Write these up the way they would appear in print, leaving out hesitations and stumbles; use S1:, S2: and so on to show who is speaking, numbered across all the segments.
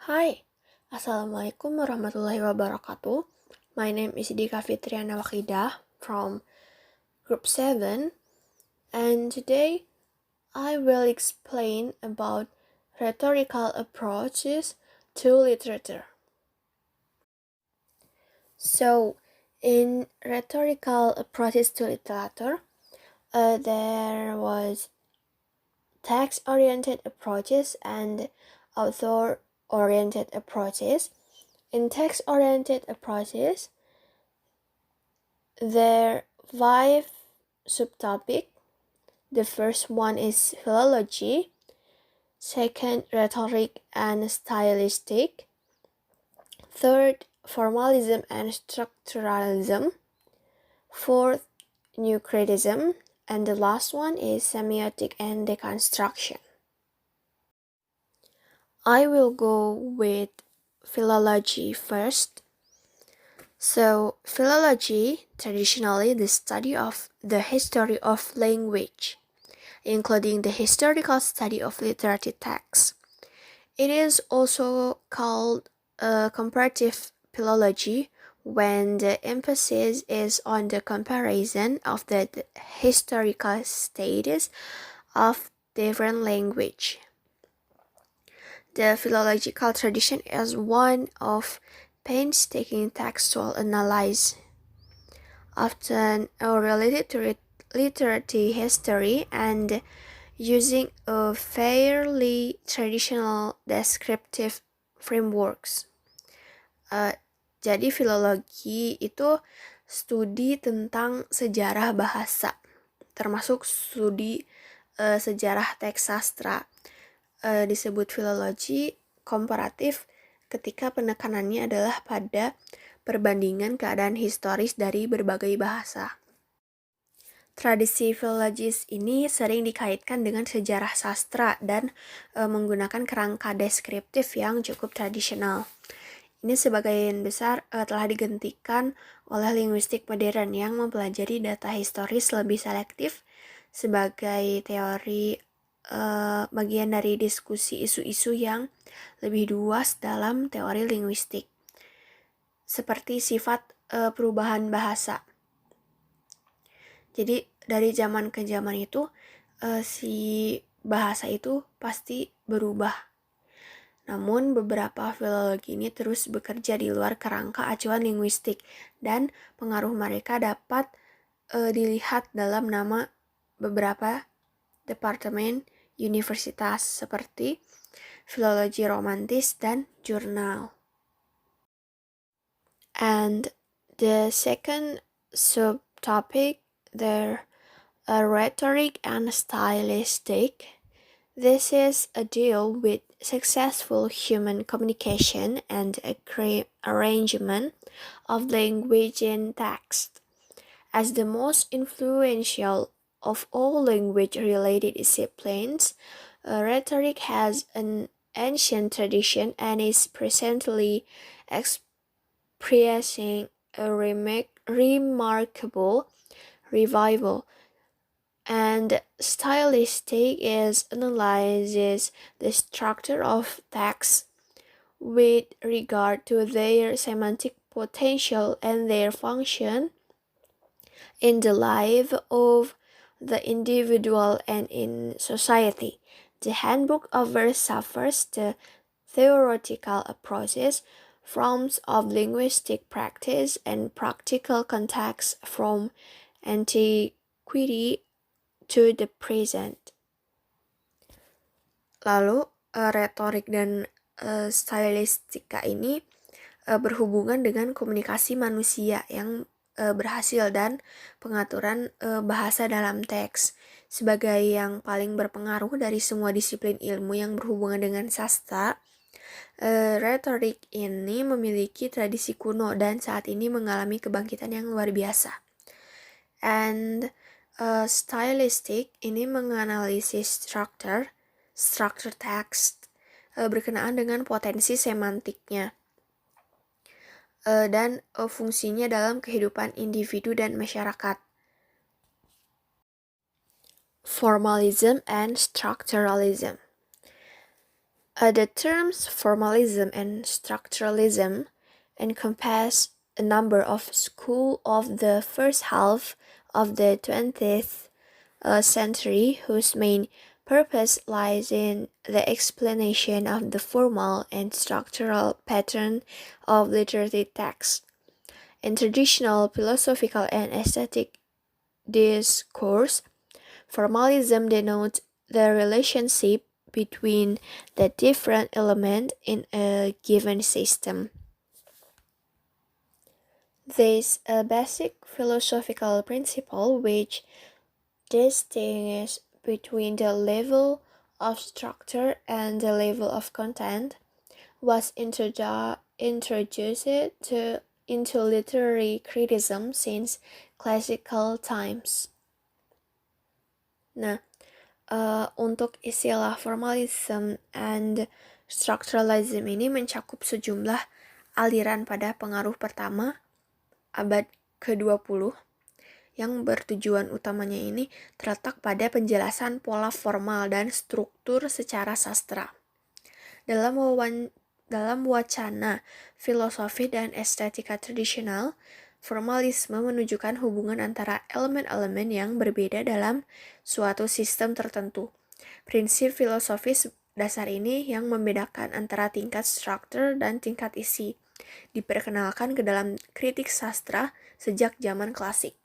S1: Hai, Assalamualaikum warahmatullahi wabarakatuh. My name is Dika Fitriana Wakidah from Group 7, and today I will explain about rhetorical approaches to literature. So, in rhetorical approaches to literature, there was text-oriented approaches and author-oriented approaches. In text-oriented approaches, there are 5 subtopics. The first one is philology, second, rhetoric and stylistic, third, formalism and structuralism, fourth, new criticism, and the last one is semiotic and deconstruction. I will go with philology first. So, philology, traditionally the study of the history of language, including the historical study of literary texts. It is also called comparative philology when the emphasis is on the comparison of the historical status of different language. The philological tradition is one of painstaking textual analysis, often related to literary history and using a fairly traditional descriptive frameworks. Jadi filologi itu studi tentang sejarah bahasa, termasuk studi sejarah teks sastra. Disebut filologi komparatif ketika penekanannya adalah pada perbandingan keadaan historis dari berbagai bahasa. Tradisi filologis ini sering dikaitkan dengan sejarah sastra dan menggunakan kerangka deskriptif yang cukup tradisional. Ini sebagian besar telah digantikan oleh linguistik modern yang mempelajari data historis lebih selektif sebagai teori bagian dari diskusi isu-isu yang lebih luas dalam teori linguistik, seperti sifat perubahan bahasa. Jadi dari zaman ke zaman itu si bahasa itu pasti berubah. Namun beberapa filologi ini terus bekerja di luar kerangka acuan linguistik dan pengaruh mereka dapat dilihat dalam nama beberapa departemen universitas seperti filologi romantis dan jurnal. And the second subtopic, there rhetoric and stylistic. This is a deal with successful human communication and arrangement of language in text. As the most influential of all language-related disciplines, rhetoric has an ancient tradition and is presently experiencing a remarkable revival. And stylistic analyzes the structure of texts with regard to their semantic potential and their function in the life of the individual and in society. The Handbook of Verse suffers the theoretical approaches, forms of linguistic practice, and practical contacts from antiquity to the present. Lalu retorik dan stylistika ini berhubungan dengan komunikasi manusia yang berhasil dan pengaturan bahasa dalam teks. Sebagai yang paling berpengaruh dari semua disiplin ilmu yang berhubungan dengan sastra, retorik ini memiliki tradisi kuno dan saat ini mengalami kebangkitan yang luar biasa. And stylistic ini menganalisis structure text berkenaan dengan potensi semantiknya dan fungsinya dalam kehidupan individu dan masyarakat. Formalism and structuralism. The terms formalism and structuralism encompass a number of schools of the first half of the 20th century whose main purpose lies in the explanation of the formal and structural pattern of literary texts. In traditional philosophical and aesthetic discourse, formalism denotes the relationship between the different elements in a given system. There's a basic philosophical principle which distinguishes between the level of structure and the level of content, was introduced into literary criticism since classical times. Nah, untuk istilah formalism and structuralism ini mencakup sejumlah aliran pada pengaruh pertama abad ke-20 yang bertujuan utamanya ini terletak pada penjelasan pola formal dan struktur secara sastra. Dalam wacana filosofi dan estetika tradisional, formalisme menunjukkan hubungan antara elemen-elemen yang berbeda dalam suatu sistem tertentu. Prinsip filosofis dasar ini yang membedakan antara tingkat struktur dan tingkat isi diperkenalkan ke dalam kritik sastra sejak zaman klasik.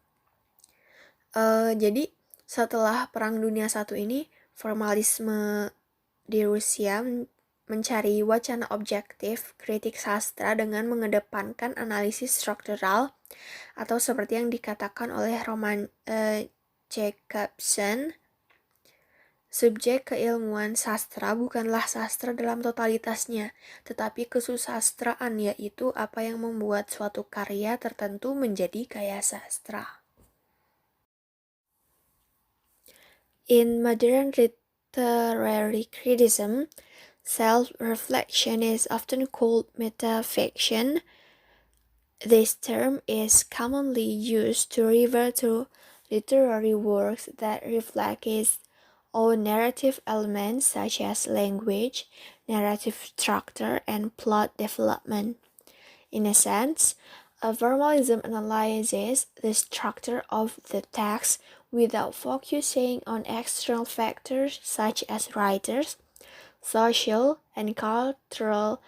S1: Jadi setelah Perang Dunia I ini, formalisme di Rusia mencari wacana objektif kritik sastra dengan mengedepankan analisis struktural atau seperti yang dikatakan oleh Roman Jacobson, subjek keilmuan sastra bukanlah sastra dalam totalitasnya, tetapi kesusastraan, yaitu apa yang membuat suatu karya tertentu menjadi karya sastra. In modern literary criticism, self-reflection is often called metafiction. This term is commonly used to refer to literary works that reflect its own narrative elements such as language, narrative structure, and plot development. In a sense, formalism analyzes the structure of the text without focusing on external factors such as writers, social, and cultural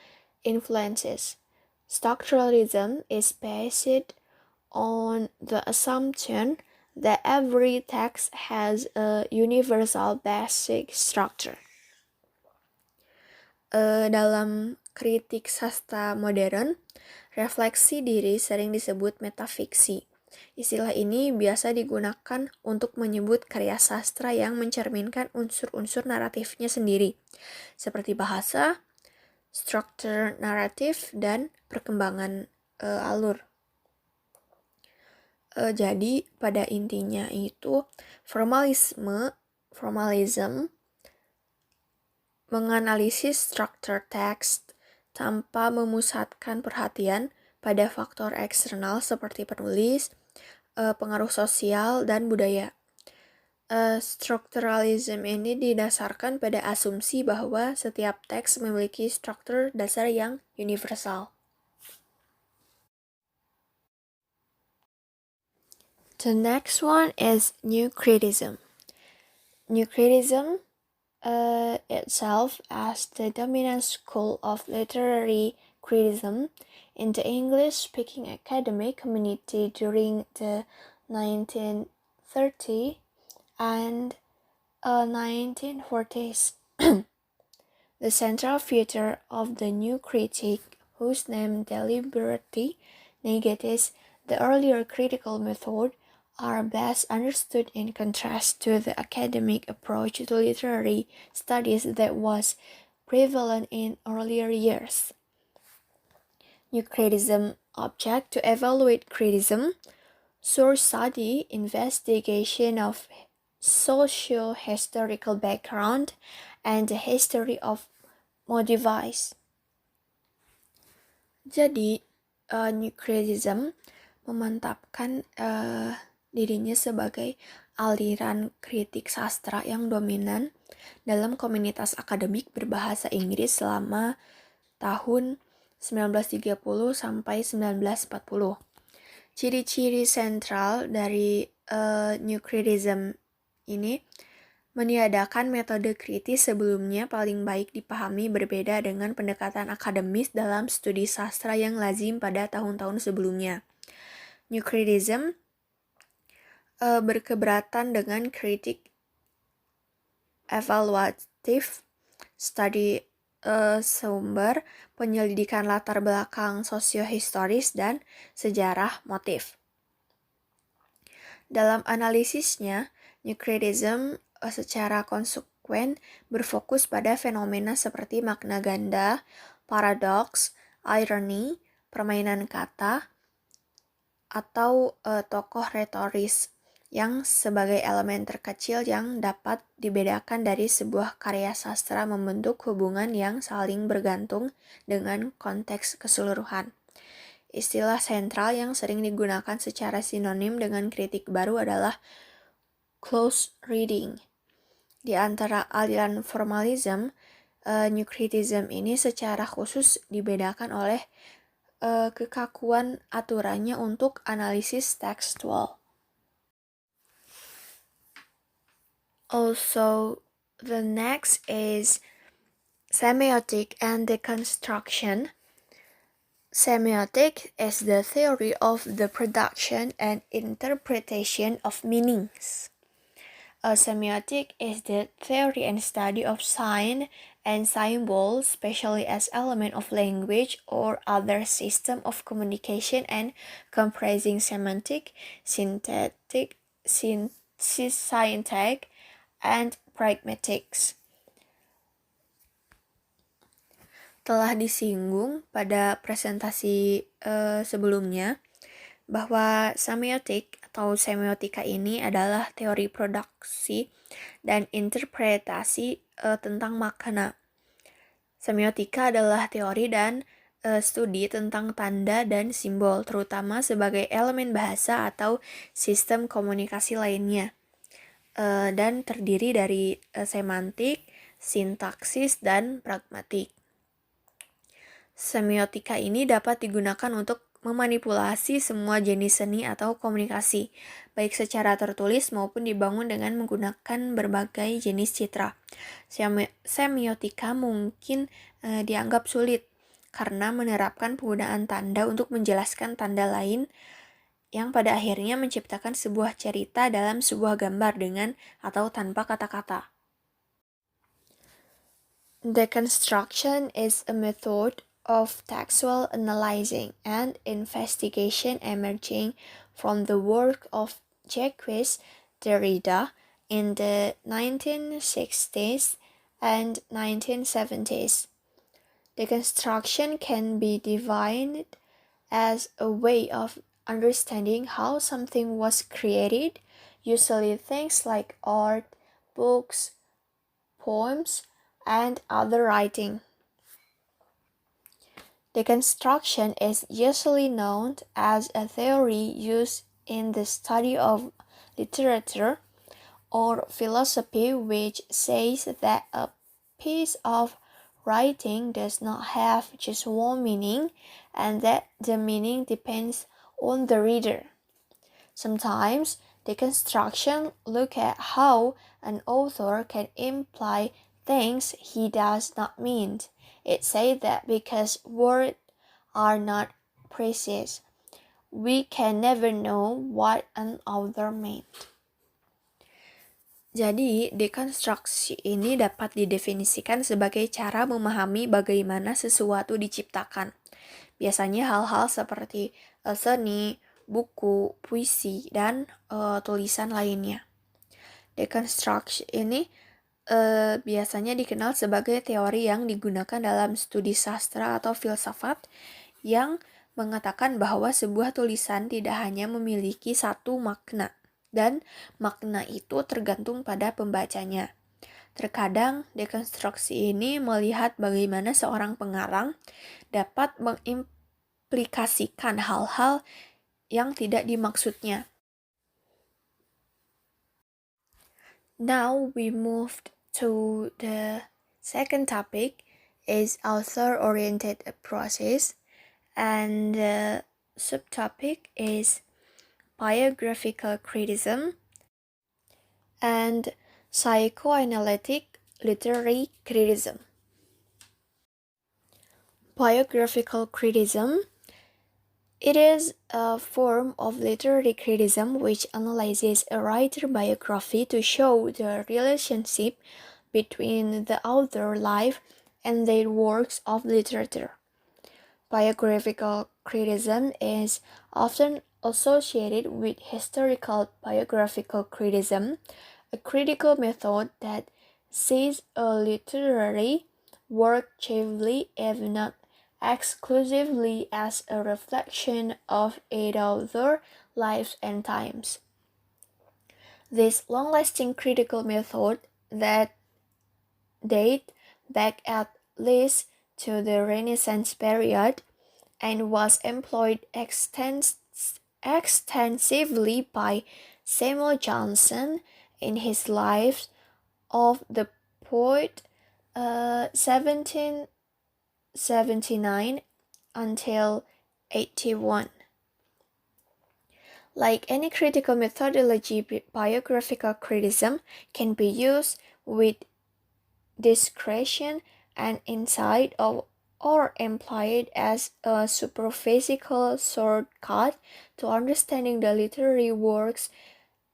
S1: influences. Structuralism is based on the assumption that every text has a universal basic structure. Dalam kritik sastra modern, refleksi diri sering disebut metafiksi. Istilah ini biasa digunakan untuk menyebut karya sastra yang mencerminkan unsur-unsur naratifnya sendiri, seperti bahasa, struktur naratif, dan perkembangan alur. Jadi pada intinya itu formalism menganalisis struktur teks tanpa memusatkan perhatian pada faktor eksternal seperti penulis, pengaruh sosial, dan budaya. Strukturalism ini didasarkan pada asumsi bahwa setiap teks memiliki struktur dasar yang universal. The next one is New Criticism. New Criticism itself as the dominant school of literary criticism in the English-speaking academic community during the 1930s and 1940s. The central feature of the new critique, whose name deliberately negates the earlier critical method, are best understood in contrast to the academic approach to literary studies that was prevalent in earlier years. New criticism object to evaluate criticism, source study, investigation of socio-historical background, and the history of motives. Jadi, New Criticism memantapkan dirinya sebagai aliran kritik sastra yang dominan dalam komunitas akademik berbahasa Inggris selama tahun 1930 sampai 1940. Ciri-ciri sentral dari New Criticism ini meniadakan metode kritis sebelumnya paling baik dipahami berbeda dengan pendekatan akademis dalam studi sastra yang lazim pada tahun-tahun sebelumnya. New Criticism berkeberatan dengan kritik evaluatif, studi sumber, penyelidikan latar belakang sosiohistoris, dan sejarah motif. Dalam analisisnya, New Criticism secara konsekuen berfokus pada fenomena seperti makna ganda, paradoks, irony, permainan kata, atau tokoh retoris yang sebagai elemen terkecil yang dapat dibedakan dari sebuah karya sastra membentuk hubungan yang saling bergantung dengan konteks keseluruhan. Istilah sentral yang sering digunakan secara sinonim dengan kritik baru adalah close reading. Di antara aliran formalism, New Criticism ini secara khusus dibedakan oleh kekakuan aturannya untuk analisis tekstual. Also, the next is semiotic and deconstruction. Semiotic is the theory of the production and interpretation of meanings. A semiotic is the theory and study of sign and symbols, especially as element of language or other system of communication and comprising semantic, synthetic, synthetic, and pragmatics. Telah disinggung pada presentasi sebelumnya bahwa semiotik atau semiotika ini adalah teori produksi dan interpretasi tentang makna. Semiotika adalah teori dan studi tentang tanda dan simbol, terutama sebagai elemen bahasa atau sistem komunikasi lainnya, dan terdiri dari semantik, sintaksis, dan pragmatik. Semiotika ini dapat digunakan untuk memanipulasi semua jenis seni atau komunikasi, baik secara tertulis maupun dibangun dengan menggunakan berbagai jenis citra. Semiotika mungkin dianggap sulit karena menerapkan penggunaan tanda untuk menjelaskan tanda lain yang pada akhirnya menciptakan sebuah cerita dalam sebuah gambar dengan atau tanpa kata-kata. Deconstruction is a method of textual analyzing and investigation emerging from the work of Jacques Derrida in the 1960s and 1970s. Deconstruction can be defined as a way of understanding how something was created, usually things like art, books, poems, and other writing. Deconstruction is usually known as a theory used in the study of literature or philosophy which says that a piece of writing does not have just one meaning and that the meaning depends on the reader. Sometimes deconstruction look at how an author can imply things he does not mean. It says that because words are not precise, we can never know what an author meant. Jadi, dekonstruksi ini dapat didefinisikan sebagai cara memahami bagaimana sesuatu diciptakan. Biasanya hal-hal seperti seni, buku, puisi, dan tulisan lainnya. Dekonstruksi ini biasanya dikenal sebagai teori yang digunakan dalam studi sastra atau filsafat yang mengatakan bahwa sebuah tulisan tidak hanya memiliki satu makna dan makna itu tergantung pada pembacanya. Terkadang dekonstruksi ini melihat bagaimana seorang pengarang dapat mengimplikasikan hal-hal yang tidak dimaksudnya. Now we moved to the second topic is author-oriented approaches, and the subtopic is biographical criticism and psychoanalytic literary criticism. Biographical criticism, it is a form of literary criticism which analyzes a writer's biography to show the relationship between the author's life and their works of literature. Biographical criticism is often associated with historical biographical criticism, a critical method that sees a literary work chiefly, if not exclusively, as a reflection of its author's life and times. This long-lasting critical method that date back at least to the Renaissance period and was employed extensively by Samuel Johnson in his Life of the Poet 1779 until 81. Like any critical methodology, biographical criticism can be used with discretion and insight or employed as a superphysical shortcut to understanding the literary works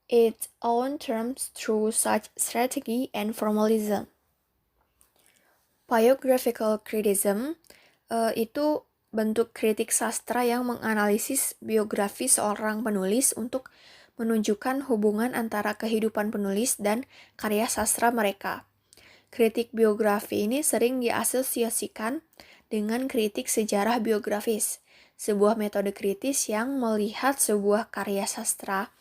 S1: its own terms through such strategy and formalism. Biographical criticism itu bentuk kritik sastra yang menganalisis biografi seorang penulis untuk menunjukkan hubungan antara kehidupan penulis dan karya sastra mereka. Kritik biografi ini sering diasosiasikan dengan kritik sejarah biografis, sebuah metode kritis yang melihat sebuah karya sastra,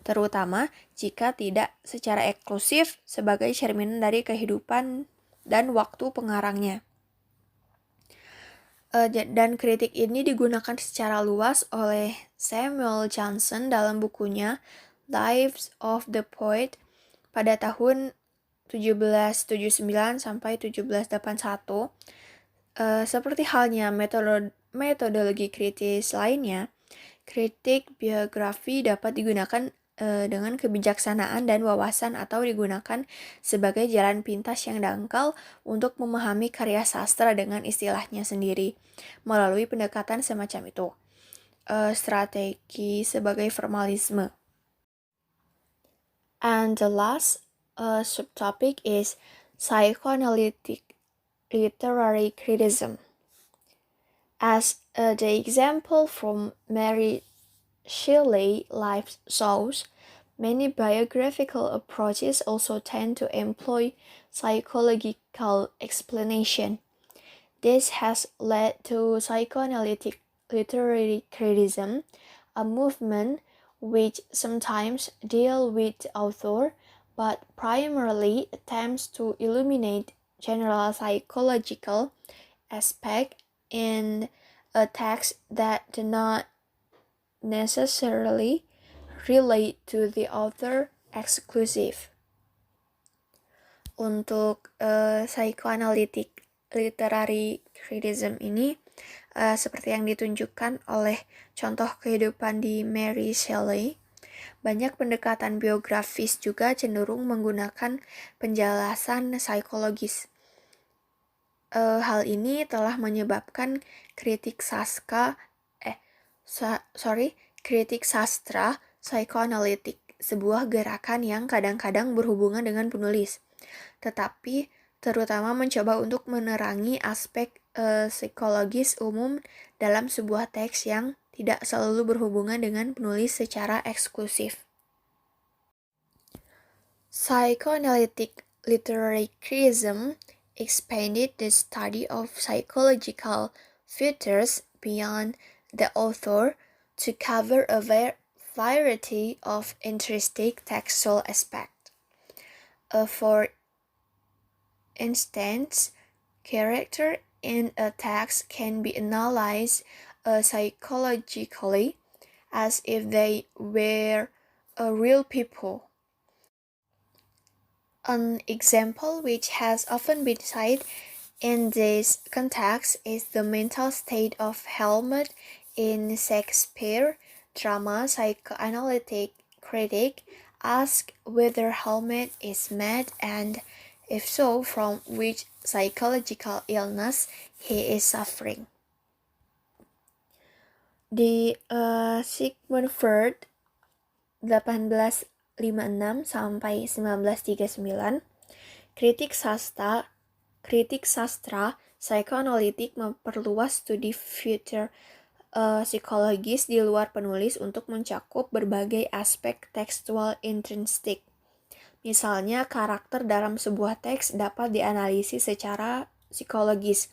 S1: terutama jika tidak secara eksklusif sebagai cerminan dari kehidupan dan waktu pengarangnya. Dan kritik ini digunakan secara luas oleh Samuel Johnson dalam bukunya Lives of the Poet pada tahun 1779 sampai 1781. Seperti halnya metodologi kritis lainnya, kritik biografi dapat digunakan dengan kebijaksanaan dan wawasan atau digunakan sebagai jalan pintas yang dangkal untuk memahami karya sastra dengan istilahnya sendiri melalui pendekatan semacam itu. Strategi sebagai formalisme. And the last subtopic is psychoanalytic literary criticism. As the example from Mary Shelley's life shows, many biographical approaches also tend to employ psychological explanation. This has led to psychoanalytic literary criticism, a movement which sometimes deals with the author, but primarily attempts to illuminate general psychological aspects in a text that do not necessarily relate to the author exclusive. Untuk psychoanalytic literary criticism ini seperti yang ditunjukkan oleh contoh kehidupan di Mary Shelley, banyak pendekatan biografis juga cenderung menggunakan penjelasan psikologis. Hal ini telah menyebabkan kritik sastra psychoanalytic, sebuah gerakan yang kadang-kadang berhubungan dengan penulis, tetapi terutama mencoba untuk menerangi aspek psikologis umum dalam sebuah teks yang tidak selalu berhubungan dengan penulis secara eksklusif. Psychoanalytic literary criticism expanded the study of psychological features beyond the author to cover a variety of interesting textual aspects. For instance, character in a text can be analyzed psychologically as if they were real people. An example which has often been cited in this context is the mental state of Hamlet in Shakespeare drama. Psychoanalytic critic asked whether Hamlet is mad and, if so, from which psychological illness he is suffering. Di Sigmund Freud 1856 sampai 1939, kritik sastra psikoanalitik memperluas studi future psikologis di luar penulis untuk mencakup berbagai aspek tekstual intrinsik. Misalnya, karakter dalam sebuah teks dapat dianalisis secara psikologis,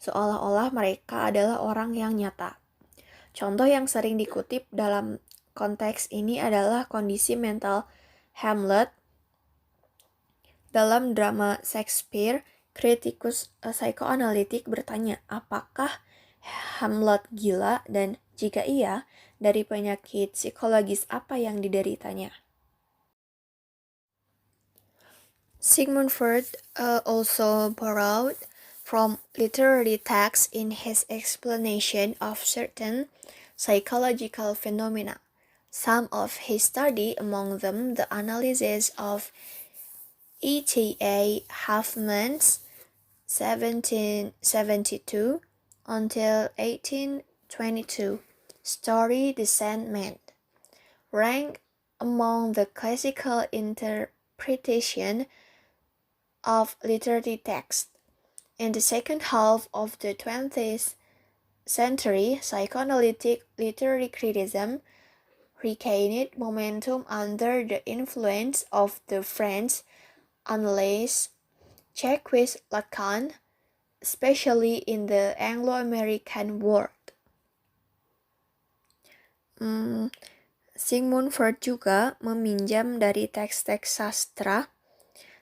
S1: seolah-olah mereka adalah orang yang nyata. Contoh yang sering dikutip dalam konteks ini adalah kondisi mental Hamlet. Dalam drama Shakespeare, kritikus psikoanalitik bertanya, apakah Hamlet gila, dan jika iya, dari penyakit psikologis apa yang dideritanya? Sigmund Freud also borrowed from literary texts in his explanation of certain psychological phenomena. Some of his study, among them the analysis of E.T.A. Hoffmann's 1772 until 1822 story The Sandman, ranked among the classical interpretation of literary text. In the second half of the 20th century, psychoanalytic literary criticism regained momentum under the influence of the French analyst Jacques Lacan, especially in the Anglo-American world. Sigmund Freud juga meminjam dari teks-teks sastra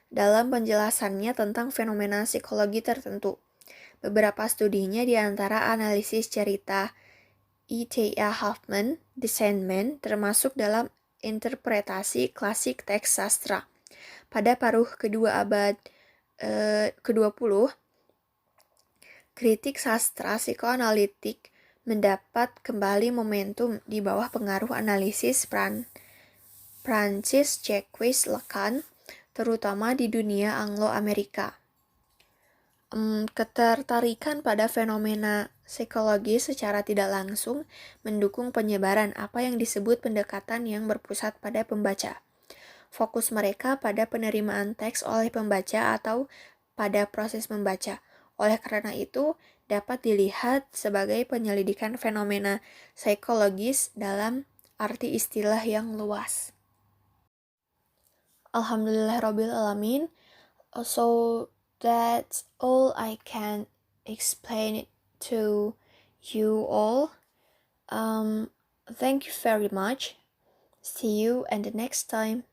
S1: dalam penjelasannya tentang fenomena psikologi tertentu. Beberapa studinya diantara analisis cerita E.T.A. Hoffmann, The Sandman, termasuk dalam interpretasi klasik teks sastra. Pada paruh kedua abad ke-20, kritik sastra psikoanalitik mendapat kembali momentum di bawah pengaruh analisis Francis Jacques Lacan, terutama di dunia Anglo-Amerika. Ketertarikan pada fenomena psikologi secara tidak langsung mendukung penyebaran apa yang disebut pendekatan yang berpusat pada pembaca. Fokus mereka pada penerimaan teks oleh pembaca atau pada proses membaca. Oleh karena itu, dapat dilihat sebagai penyelidikan fenomena psikologis dalam arti istilah yang luas. Alhamdulillahirabbil alamin. So that's all I can explain to you all. Thank you very much. See you and the next time.